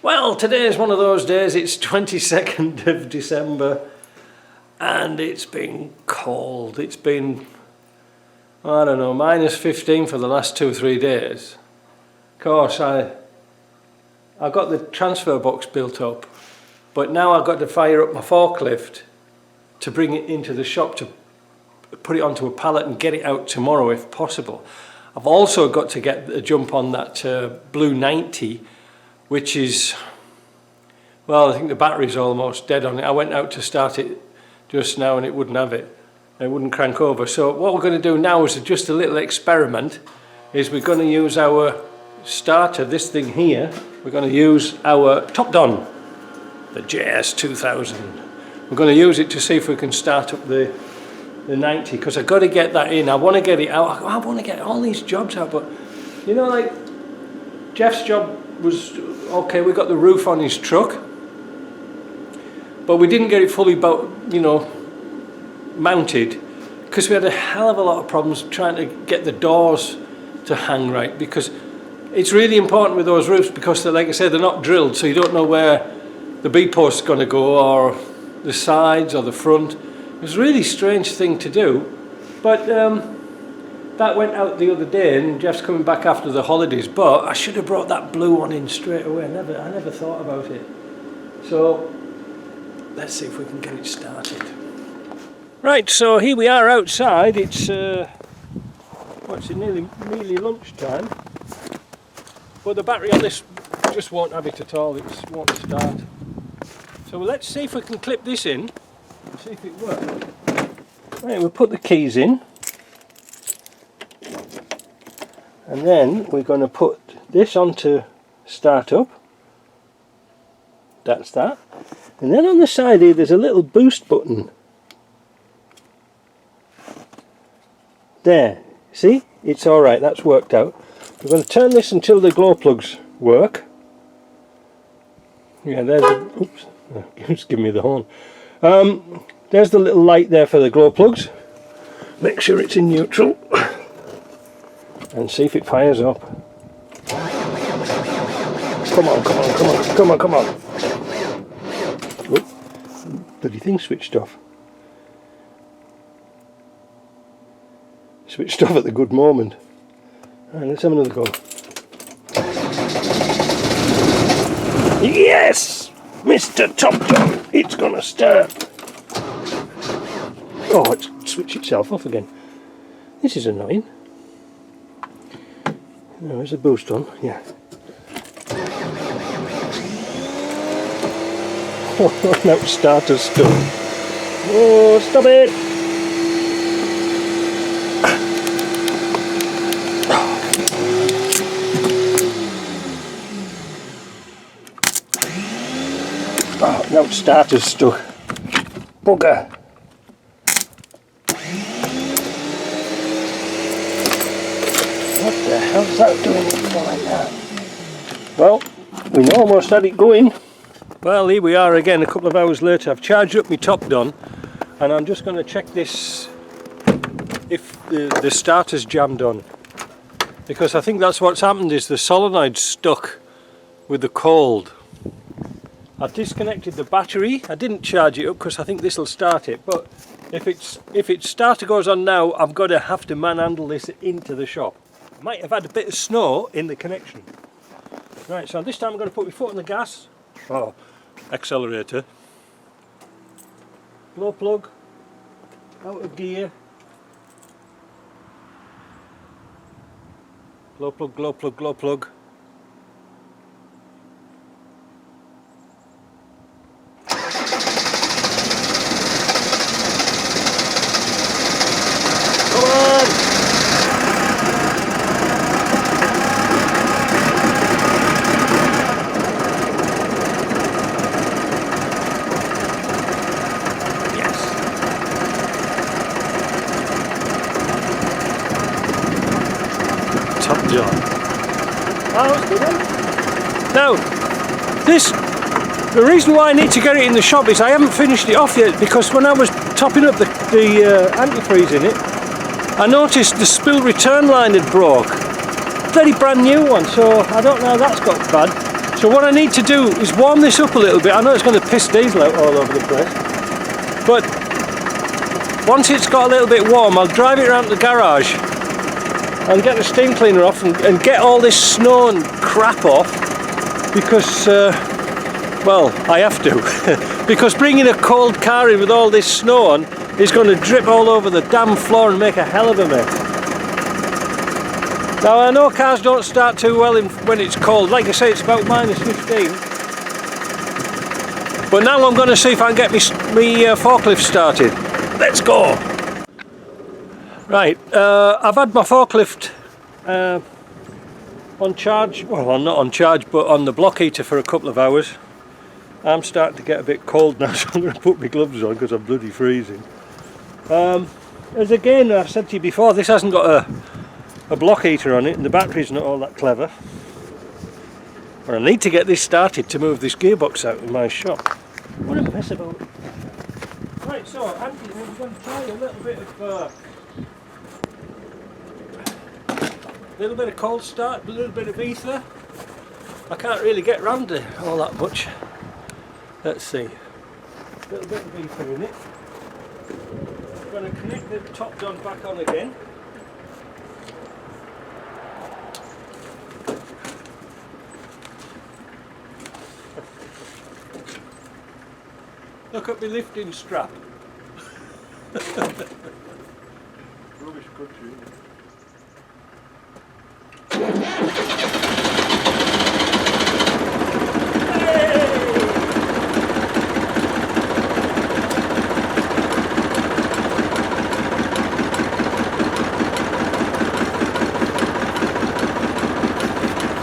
Well, today is one of those days. It's 22nd of December and it's been cold. It's been, I don't know, minus 15 for the last 2 or 3 days. Of course, I got the transfer box built up, but now I've got to fire up my forklift to bring it into the shop to put it onto a pallet and get it out tomorrow if possible. I've also got to get a jump on that blue 90, which is, well, I think the battery's almost dead on it. I went out to start it just now and it wouldn't have it. It wouldn't crank over. So what we're going to do now is just a little experiment. Is we're going to use our starter, this thing here. We're going to use our Topdon, the JS2000. We're going to use it to see if we can start up the 90, because I've got to get that in. I want to get it out. I want to get all these jobs out, but you know, like Jeff's job was okay. We got the roof on his truck, but we didn't get it fully, mounted, because we had a hell of a lot of problems trying to get the doors to hang right, because it's really important with those roofs, because they're, like I said, they're not drilled, so you don't know where the B-post's going to go, or the sides or the front. It was a really strange thing to do, but that went out the other day, and Jeff's coming back after the holidays. But I should have brought that blue one in straight away. I never thought about it. So let's see if we can get it started. Right, so here we are outside. It's it's nearly lunchtime, but the battery on this just won't have it at all. It won't start. So let's see if we can clip this in and see if it works. Right, we'll put the keys in. And then we're going to put this onto start up. That's that. And then on the side here there's a little boost button. There. See? It's alright, that's worked out. We're going to turn this until the glow plugs work. Yeah, there's the, oops, just give me the horn. There's the little light there for the glow plugs. Make sure it's in neutral. And see if it fires up. Come on, come on, come on, come on, come on. Oh, bloody thing switched off. Switched off at the good moment. Right, let's have another go. Yes! Mr. Topdon, it's gonna start. Oh, it's switched itself off again. This is annoying. No, there's a boost on, yeah. Oh, now starter's stuck. Oh, stop it! Oh, now starter's stuck. Bugger! What the hell's that doing like that? Well, we almost had it going. Well, here we are again a couple of hours later. I've charged up my Topdon and I'm just going to check this if the starter's jammed on, because I think that's what's happened, is the solenoid's stuck with the cold. I've disconnected the battery. I didn't charge it up because I think this will start it, but if its starter goes on now, I'm going to have to manhandle this into the shop. Might have had a bit of snow in the connection. Right, so this time I'm going to put my foot on the gas. Oh, accelerator. Glow plug. Out of gear. Glow plug, glow plug, glow plug. Now, the reason why I need to get it in the shop is I haven't finished it off yet, because when I was topping up the antifreeze in it, I noticed the spill return line had broke. Very brand new one, so I don't know how that's got bad. So what I need to do is warm this up a little bit. I know it's going to piss diesel out all over the place, but once it's got a little bit warm, I'll drive it around the garage and get the steam cleaner off and get all this snow and crap off, because well, I have to because bringing a cold car in with all this snow on is going to drip all over the damn floor and make a hell of a mess. Now I know cars don't start too well when it's cold. Like I say, it's about -15. But now I'm going to see if I can get me forklift started. Let's go! Right, I've had my forklift on charge. Well, I'm not on charge, but on the block heater for a couple of hours. I'm starting to get a bit cold now, so I'm going to put my gloves on because I'm bloody freezing. As again, I've said to you before, this hasn't got a block heater on it, and the battery's not all that clever. But I need to get this started to move this gearbox out in my shop. What a mess about it. Right, so Andy, we're going to try a little bit of cold start, a little bit of ether. I can't really get round it all that much. Let's see. A little bit of ether in it. I'm going to connect the Topdon back on again. Look at my lifting strap. Rubbish country.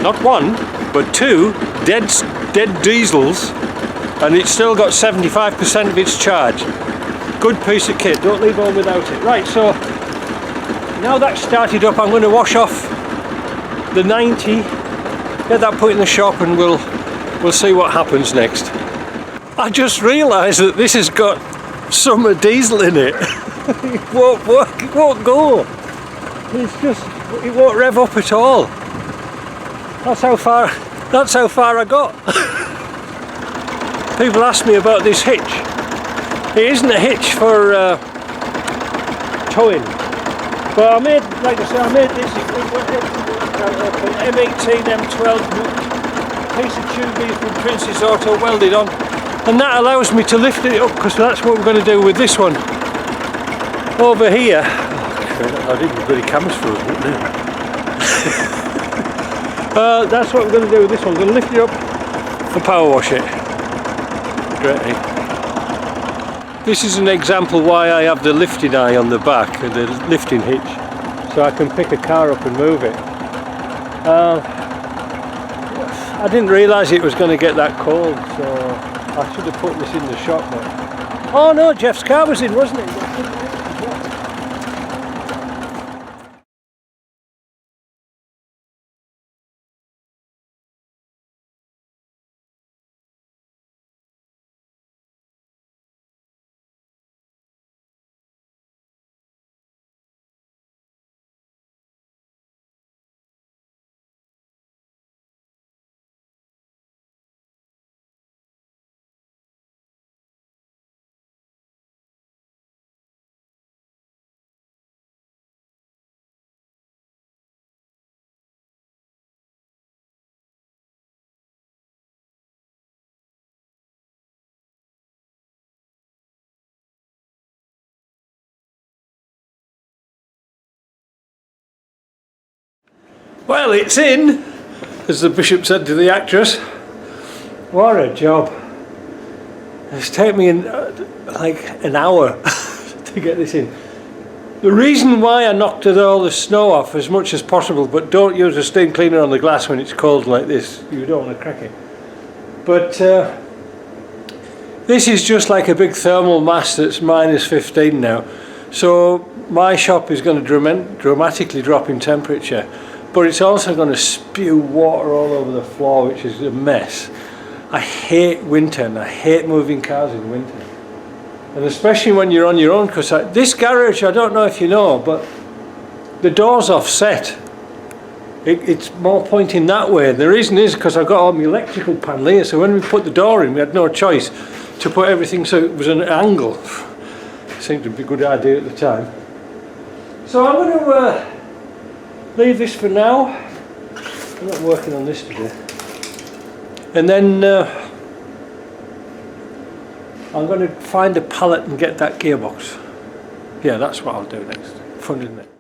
Not one, but two dead diesels, and it's still got 75% of its charge. Good piece of kit, don't leave home without it. Right, so now that's started up, I'm going to wash off the 90, get that put in the shop, and we'll see what happens next. I just realised that this has got summer diesel in it. It won't work, it won't go. It won't rev up at all. That's how far I got. People ask me about this hitch. It isn't a hitch for towing, but I made this M18, M12 piece of tubing from Prince's Auto welded on, and that allows me to lift it up, because that's what we're going to do with this one over here. Oh, I didn't really cameras for it, didn't I? That's what we're going to do with this one. We're going to lift it up and power wash it. Great. This is an example why I have the lifting eye on the back, the lifting hitch, so I can pick a car up and move it. I didn't realise it was going to get that cold, so I should have put this in the shop. But oh no, Jeff's car was in, wasn't it? Well, it's in, as the bishop said to the actress. What a job. It's taken me like an hour to get this in. The reason why I knocked all the snow off as much as possible, but don't use a steam cleaner on the glass when it's cold like this, you don't want to crack it. But this is just like a big thermal mass that's -15 now. So my shop is going to dramatically drop in temperature. But it's also going to spew water all over the floor, which is a mess. I hate winter, and I hate moving cars in winter. And especially when you're on your own, because this garage, I don't know if you know, but the door's offset. it's more pointing that way. The reason is because I've got all my electrical panel here, so when we put the door in we had no choice to put everything so it was an angle. Seemed to be a good idea at the time. So I'm going to leave this for now. I'm not working on this today. And then I'm going to find a pallet and get that gearbox. Yeah, that's what I'll do next. Fun, isn't it?